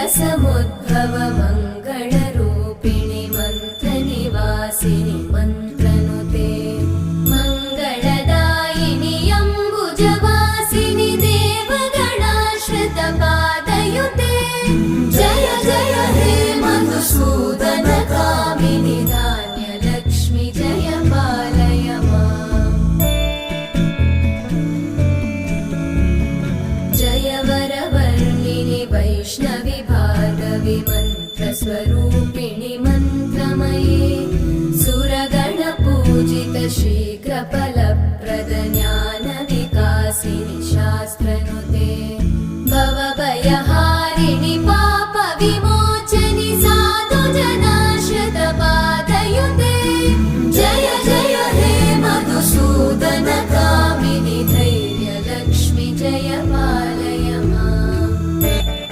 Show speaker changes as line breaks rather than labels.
समुद्भव मङ्गलरूपिणि मन्त्रनिवासिनि मन्त्रनुते मङ्गलदायिनि अम्बुजवासिनि देवगणाश्रितपादयुते जय जय हे मधुसूदनकामिनि धान्यलक्ष्मि जय पालय माम् जय वरवर्णिनि वैष्णवि भार्गवि मन्त्रस्वरूपिणि मन्त्रमये सुरगणपूजित शीघ्रफलप्रद ज्ञानविकासिनि शास्त्रनुते भवभयहारिणि